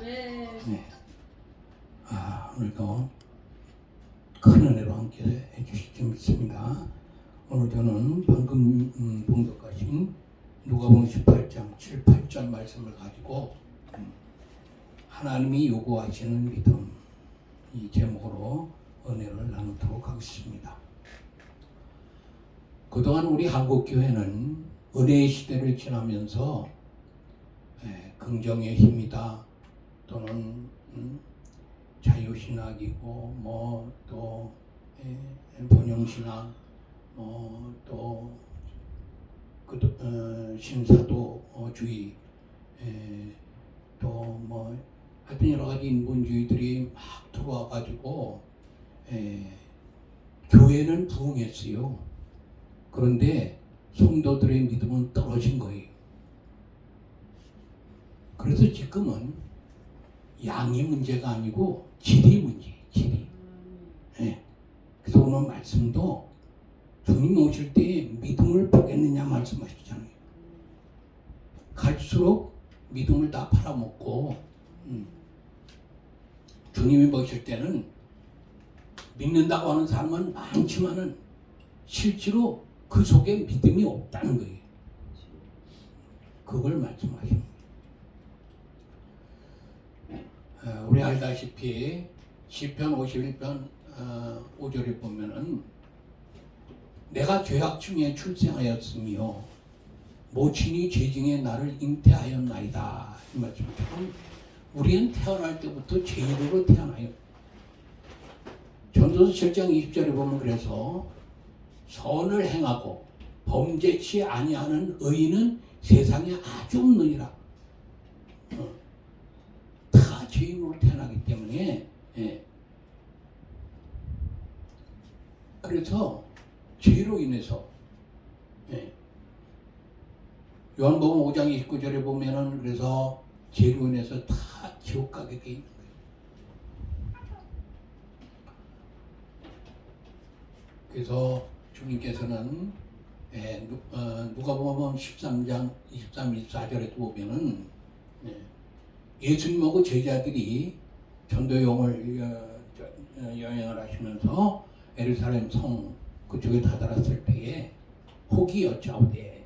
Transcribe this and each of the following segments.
네. 오늘도 큰 은혜로 함께 해주실 줄 믿습니다. 오늘 저는 방금 봉독하신 누가복음 18장 7, 8절 말씀을 가지고 하나님이 요구하시는 믿음, 이 제목으로 은혜를 나누도록 하겠습니다. 그동안 우리 한국교회는 은혜의 시대를 지나면서 긍정의 힘이다 또는 자유신학이고 또 본영신학 또 신사도주의 또 하여튼 여러 가지 인본주의들이 막 들어와 가지고 교회는 부흥했어요. 그런데 성도들의 믿음은 떨어진 거예요. 그래서 지금은 양이 문제가 아니고 질이 문제예요. 질이. 그래서 오늘 말씀도 주님 오실 때 믿음을 보겠느냐 말씀하시잖아요. 갈수록 믿음을 다 팔아먹고 주님이 보실 때는 믿는다고 하는 사람은 많지만은 실제로 그 속에 믿음이 없다는 거예요. 그걸 말씀하십니다. 우리 알다시피 시편 51편 5절에 보면은 내가 죄악 중에 출생하였으며 모친이 죄중에 나를 잉태하였나이다. 이 말씀처럼 우리는 태어날 때부터 죄인으로 태어나요. 전도서 7장 20절에 보면 그래서 선을 행하고 범죄치 아니하는 의인은 세상에 아주 없느니라. 다 죄인으로 태어나기 때문에 그래서 죄로 인해서 요한복음 5장 29절에 보면은 그래서 죄로 인해서 다 지옥 가게 돼 있는 거예요. 그래서 주님께서는 누가복음 13장 23, 24절에 보면은 예수님하고 제자들이 전도여행을 하시면서 예루살렘 성 그쪽에 다다랐을 때에 혹이 여짜오되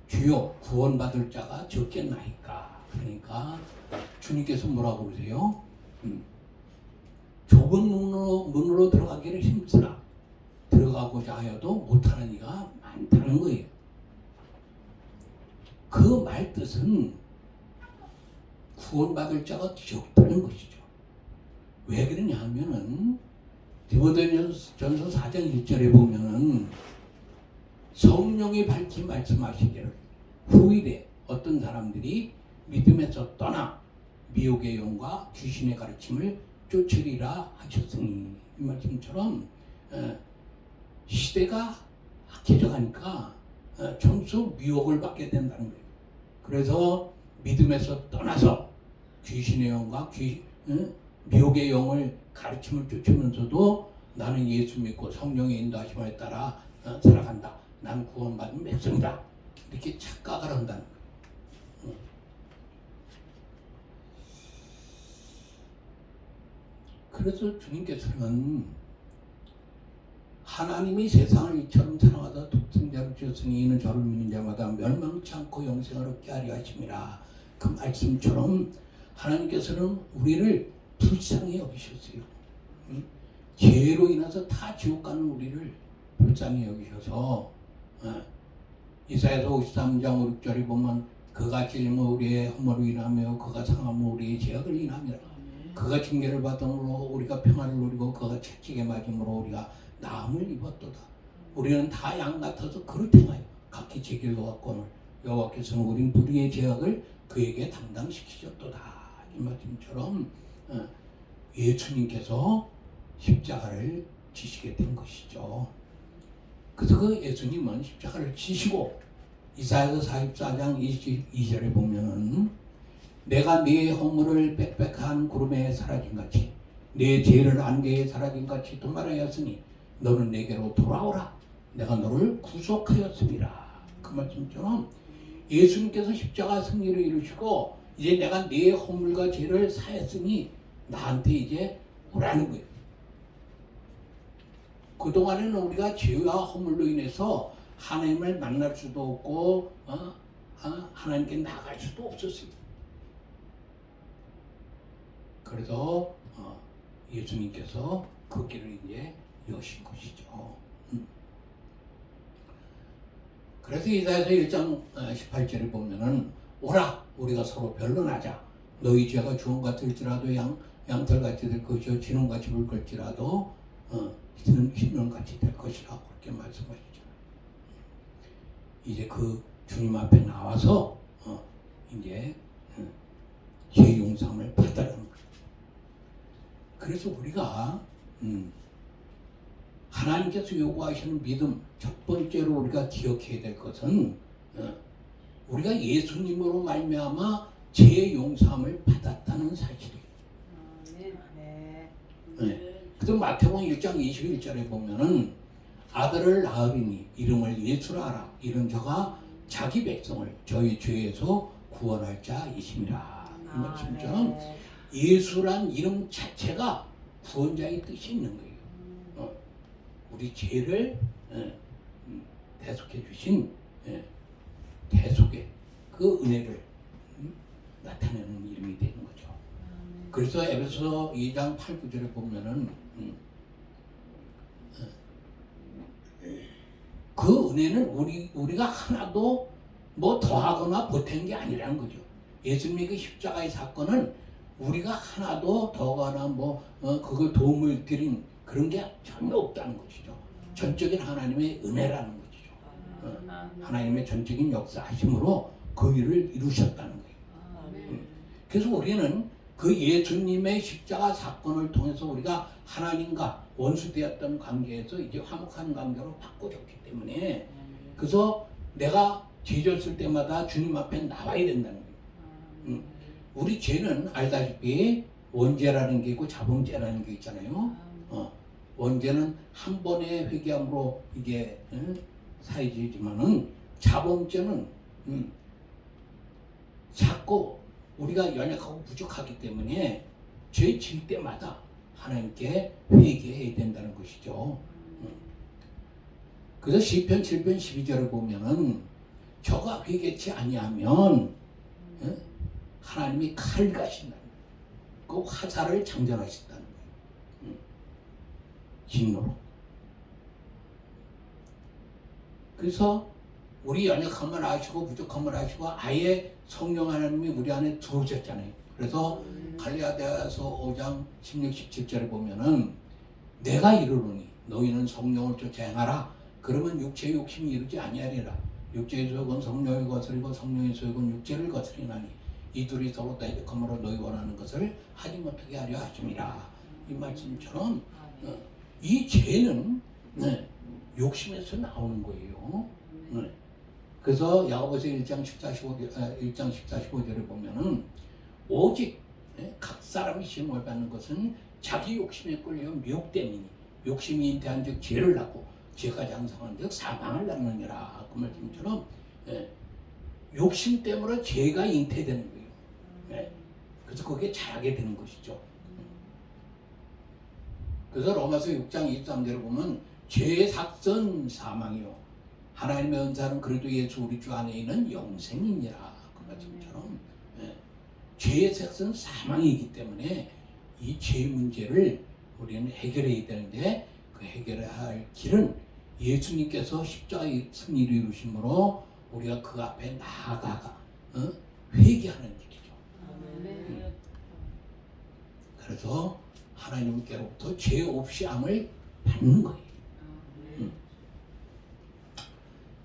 주여 구원받을 자가 적겠나이까. 그러니까 주님께서 뭐라고 그러세요? 좁은 문으로 들어가기를 힘쓰라. 들어가고자 하여도 못하는 이가 많다는 거예요. 그 말 뜻은 구원받을 자가 적다는 것이죠. 왜 그러냐 하면은 디모데전서 4장 1절에 보면은 성령이 밝히 말씀하시기를 후일에 어떤 사람들이 믿음에서 떠나 미혹의 영과 귀신의 가르침을 쫓으리라 하셨으니, 이 말씀처럼 시대가 악해져 가니까 점수 미혹을 받게 된다는 거예요. 그래서 믿음에서 떠나서 귀신의 영과 미혹의 영을 가르침을 쫓으면서도 나는 예수 믿고 성령의 인도하심에 따라 살아간다. 난 구원받은 백성이다. 이렇게 착각을 한다는 거예요. 그래서 주님께서는 하나님이 세상을 이처럼 사랑하사 독생자를 주셨으니 이는 저를 믿는 자마다 멸망치 않고 영생을 얻게 하려 하심이라. 그 말씀처럼 하나님께서는 우리를 불쌍히 여기셨어요. 죄로 인해서 다 지옥 가는 우리를 불쌍히 여기셔서 이사야서 53장 5절에 보면 그가 찔림을 우리의 허물로 인하며 그가 상함을 우리의 죄악을 인하며 그가 징계를 받음으로 우리가 평안을 누리고 그가 채찍에 맞음으로 우리가 나음을 입었도다. 우리는 다 양 같아서 그릇 행하여 각기 제 길로 갔거늘 여호와께서는 우리 무리의 죄악을 그에게 담당시키셨도다. 이 말씀처럼 예수님께서 십자가를 지시게 된 것이죠. 그래서 그 예수님은 십자가를 지시고 이사야서 44장 22절에 보면은 내가 네 허물을 빽빽한 구름에 사라진같이 내 죄를 안개에 사라진같이 또 말하였으니 너는 내게로 돌아오라. 내가 너를 구속하였습니다. 그 말씀처럼 예수님께서 십자가 승리를 이루시고 이제 내가 네 허물과 죄를 사했으니 나한테 이제 오라는 거예요. 그동안에는 우리가 죄와 허물로 인해서 하나님을 만날 수도 없고 하나님께 나갈 수도 없었어요. 그래서 예수님께서 그 길을 이제 여신 것이죠. 그래서 이사야서 1장 18절에 보면은 오라 우리가 서로 변론하자. 너희 죄가 주홍 같을지라도 양털같이 될 것이요 진홍같이 붉 걸지라도 흰눈같이 될 것이라고 그렇게 말씀하시죠. 이제 그 주님 앞에 나와서 이제 죄 용서함을 받으라는 거예요. 그래서 우리가 하나님께서 요구하시는 믿음 첫 번째로 우리가 기억해야 될 것은 우리가 예수님으로 말미암아 죄 용서함을 받았다는 사실이에요. 네. 그래서 마태복음 1장 21절에 보면은 아들을 낳으리니 이름을 예수라 하라. 이런 저가 자기 백성을 저희 죄에서 구원할 자이심이라. 이 말씀처럼 예수란 이름 자체가 구원자의 뜻이 있는 거예요. 우리 죄를 대속해 주신 대속의 그 은혜를 나타내는 이름이 되는 거죠. 그래서 에베소 2장 8, 9절에 보면은 그 은혜는 우리가 하나도 뭐 더하거나 보탠 게 아니라는 거죠. 예수님의 그 십자가의 사건은 우리가 하나도 더하거나 그걸 도움을 드린 그런 게 전혀 없다는 것이죠. 전적인 하나님의 은혜라는 것이죠. 하나님의 전적인 역사하심으로 그 일을 이루셨다는 거예요. 그래서 우리는 그 예수님의 십자가 사건을 통해서 우리가 하나님과 원수되었던 관계에서 이제 화목한 관계로 바꿔줬기 때문에 그래서 내가 죄 졌을 때마다 주님 앞에 나와야 된다는 거예요. 우리 죄는 알다시피 원죄라는 게 있고 자범죄라는 게 있잖아요. 원죄는 한 번의 회개함으로 이게 사해지지만은 자범죄는 자꾸 우리가 연약하고 부족하기 때문에 죄 질 때마다 하나님께 회개해야 된다는 것이죠. 그래서 시편 7편 12절을 보면은 저가 회개치 아니하면 하나님이 칼 가신다는 거예요. 그 화살을 장전하신다는 거예요. 진노로. 그래서 우리 연약함을 아시고 부족함을 아시고 아예 성령 하나님이 우리 안에 들어오셨잖아요. 그래서 갈라디아서 5장 16, 17절에 보면은 내가 이르노니 너희는 성령을 쫓아 행하라. 그러면 육체의 욕심이 이루지 아니하리라. 육체의 소욕은 성령의 것이고 성령의 소욕은 육체를 거스리나니 이 둘이 서로 대적함으로 너희 원하는 것을 하지 못하게 하려 하심이라. 이 말씀처럼 이 죄는 욕심에서 나오는 거예요. 그래서 야고보서 1장 14, 15절에 보면은 오직 각 사람이 시험을 받는 것은 자기 욕심에 끌려 미혹됨이니 욕심이 잉태한 즉 죄를 낳고 죄가 장성한 즉 사망을 낳느니라. 그 말씀처럼 욕심 때문에 죄가 잉태되는 거예요. 그래서 거기에 자라게 되는 것이죠. 그래서 로마서 6장 23절에 보면 죄의 삭선 사망이요 하나님의 은사는 그래도 예수 우리 주 안에 있는 영생이니라. 그 말씀처럼 죄의 삭선 사망이기 때문에 이 죄 문제를 우리는 해결해야 되는데 그 해결해야 할 길은 예수님께서 십자가의 승리를 이루심으로 우리가 그 앞에 나아가가 회개하는 길이죠. 그래서 하나님께로부터 죄 없이 함을 받는 거예요.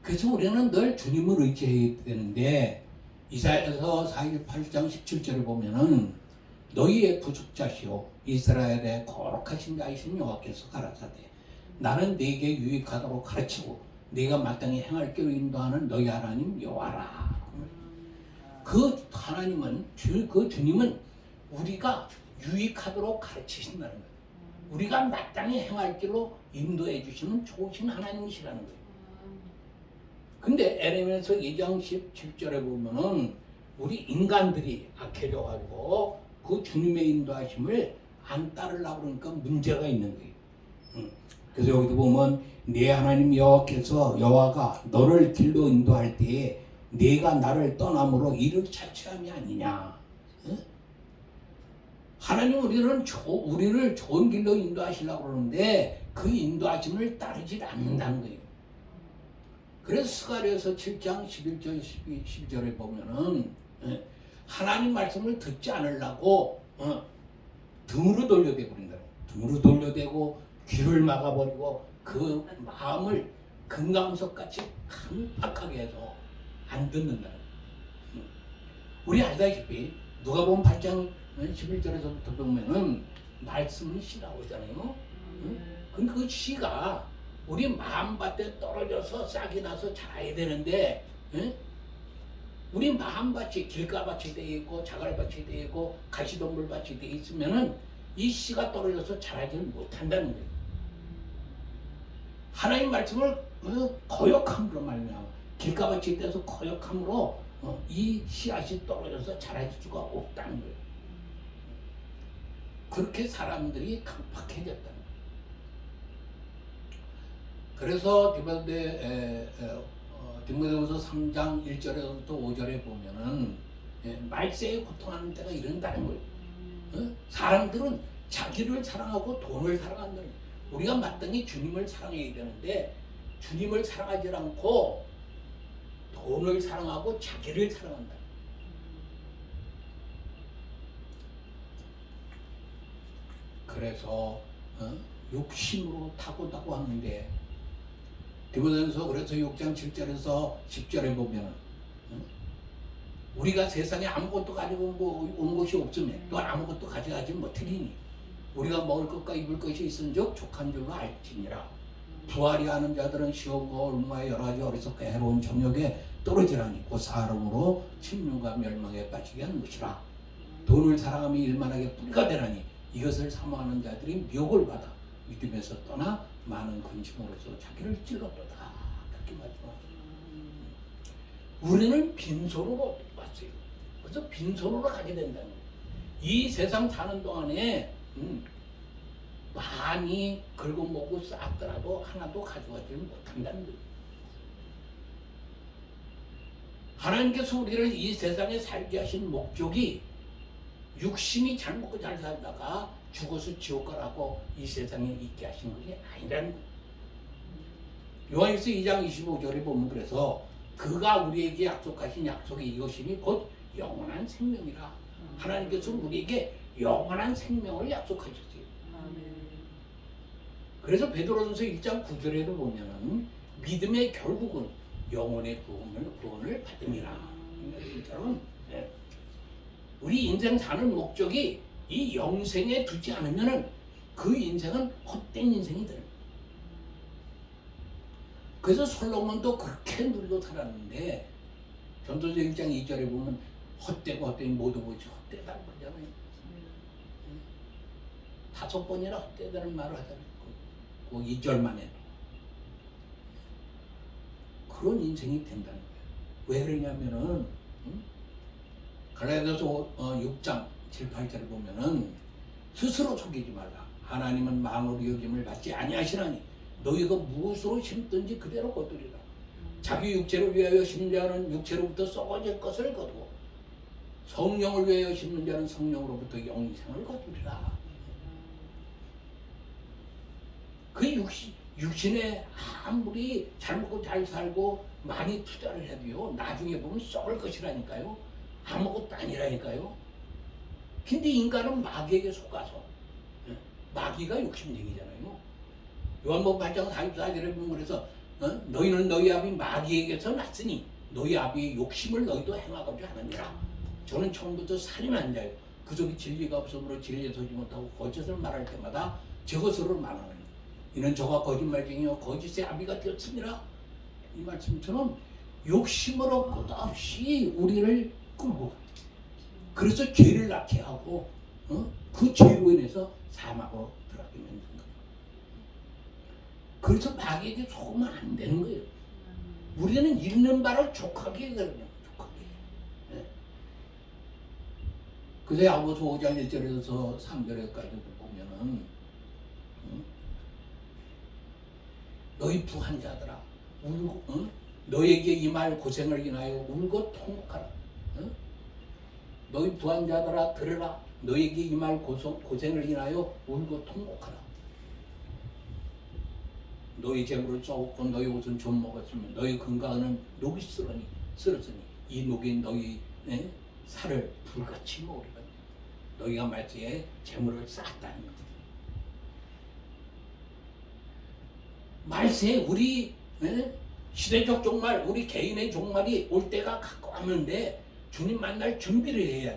그래서 우리는 늘 주님을 의지해야 되는데 이사야서 48장 17절에 보면은 너희의 부족자시오 이스라엘의 거룩하신 자이신 여호와께서 가라사대 나는 네게 유익하도록 가르치고 네가 마땅히 행할 길을 인도하는 너희 하나님 여호와라. 그 하나님은 그 주님은 우리가 유익하도록 가르치신다는 거예요. 우리가 마땅히 행할 길로 인도해 주시는 좋으신 하나님이시라는 거예요. 근데 에레미야서 2장 17절에 보면은 우리 인간들이 악해져가지고 그 주님의 인도하심을 안 따르려고 그러니까 문제가 있는 거예요. 그래서 여기도 보면 내 하나님 여호와가 너를 길로 인도할 때에 네가 나를 떠남으로 이를 자체함이 아니냐. 하나님 우리를 좋은 길로 인도하시려고 그러는데 그 인도하심을 따르지 않는다는 거예요. 그래서 스가랴서 7장 11절 12절에 보면은 하나님 말씀을 듣지 않으려고 등으로 돌려대고 그런다. 등으로 돌려대고 귀를 막아버리고 그 마음을 금강석같이 깜빡하게 해서 안 듣는다. 우리 알다시피 누가복음 8장 11절에서부터 보면은 말씀은 시가 오잖아요. 근데 그 시가 우리 마음밭에 떨어져서 싹이 나서 자라야 되는데 우리 마음밭이 길가밭이 되어 있고 자갈밭이 되어 있고 가시덤불밭이 되어 있으면은 이 씨가 떨어져서 자라지를 못한다는 거예요. 하나님 말씀을 거역함으로 말미암아 길가밭이 되어서 거역함으로 이 씨앗이 떨어져서 자랄 수가 없다는 거예요. 그렇게 사람들이 강팍해졌다는 거예요. 그래서 디모데후서 3장 1절에서부터 5절에 보면은 말세에 고통하는 때가 이른다는 거예요. 사람들은 자기를 사랑하고 돈을 사랑한다는 거예요. 우리가 마땅히 주님을 사랑해야 되는데 주님을 사랑하지 않고 돈을 사랑하고 자기를 사랑한다. 그래서 욕심으로 타고타고 하는데 디모데전서 그래서 6장 7절에서 10절에 보면 우리가 세상에 아무것도 가지고 온 것이 없으면 또한 아무것도 가져가지 못하리니 우리가 먹을 것과 입을 것이 있은즉 족한 줄로 알지니라. 부활이 하는 자들은 시험과 올무와 여러 가지 어리석고 해로운 정욕에 떨어지라니 곧 사람으로 침륜과 멸망에 빠지게 하는 것이라. 돈을 사랑하며 일만하게 뿌리가 되라니 이것을 사모하는 자들이 미혹을 받아 믿음에서 떠나 많은 근심으로서 자기를 찔렀도다. 그렇게 말씀하셨어요. 우리는 빈손으로 왔어요. 그래서 빈손으로 가게 된다는 거예요. 이 세상 사는 동안에 많이 긁어먹고 쌓았더라도 하나도 가져가지 못한다는 거예요. 하나님께서 우리를 이 세상에 살게 하신 목적이 육신이 잘 먹고 잘 살다가 죽어서 지옥 가라고 이 세상에 있게 하신 것이 아니라는 거예요. 요한일서 2장 25절에 보면 그래서 그가 우리에게 약속하신 약속이 이것이니 곧 영원한 생명이라. 하나님께서 우리에게 영원한 생명을 약속하셨어요. 그래서 베드로전서 1장 9절에도 보면은 믿음의 결국은 영혼의 구원을 받음이라. 진짜로 우리 인생 사는 목적이 이 영생에 두지 않으면은 그 인생은 헛된 인생이 되는. 그래서 솔로몬도 그렇게 누리고 살았는데 전도서 1장 2절에 보면 헛되고 헛되니 모두 보지 헛되다고 그러잖아요. 5번이나 헛되다는 말을 하잖아요. 그 2절만에 그런 인생이 된다는 거예요. 왜 그러냐면은 갈라디아서 6장 7, 8절을 보면은 스스로 속이지 말라. 하나님은 망으로 여김을 받지 아니하시나니 너희가 무엇으로 심든지 그대로 거두리라. 자기 육체를 위하여 심는 자는 육체로부터 썩어질 것을 거두고 성령을 위하여 심는 자는 성령으로부터 영생을 거두리라. 그 육신에 아무리 잘 먹고 잘 살고 많이 투자를 해도요 나중에 보면 썩을 것이라니까요. 아무것도 아니라니까요. 근데 인간은 마귀에게 속아서 마귀가 욕심쟁이잖아요. 요한복음 8장 44절에 보면 그래서 너희는 너희 아비 마귀에게서 났으니 너희 아비의 욕심을 너희도 행하고자 하느니라. 저는 처음부터 살인한 자요 그 속에 진리가 없으므로 진리에 서지 못하고 거짓을 말할 때마다 저것으로 말하는 이는 저가 거짓말쟁이요 거짓의 아비가 되었습니다. 이 말씀처럼 욕심으로 끝없이 우리를 끌고 그래서 죄를 낳게 하고 그 죄로 인해서 사망으로 들어가게 만든 거예요. 그래서 마귀에게 속으면 안 되는 거예요. 우리는 있는 바를 족하게 해야 되는 거예요. 족하게. 그래서 야고보서 5장 1절에서 3절에까지 보면은 너희 부한 자들아 울고 너에게 임할 고생을 인하여 울고 통곡하라. 너희 부한 자들아 들으라. 너에게 임할 고생을 인하여 울고 통곡하라. 너희 재물을 썩었고 너희 옷은 좀 먹었으면 너희 건강은 녹이 쓸었으니 이 녹이 너희 살을 불같이 먹으리거든. 너희가 말세에 재물을 쌓았다는 거지. 말세에 우리 시대적 종말, 우리 개인의 종말이 올 때가 가까웠는데 주님 만날 준비를 해야 돼.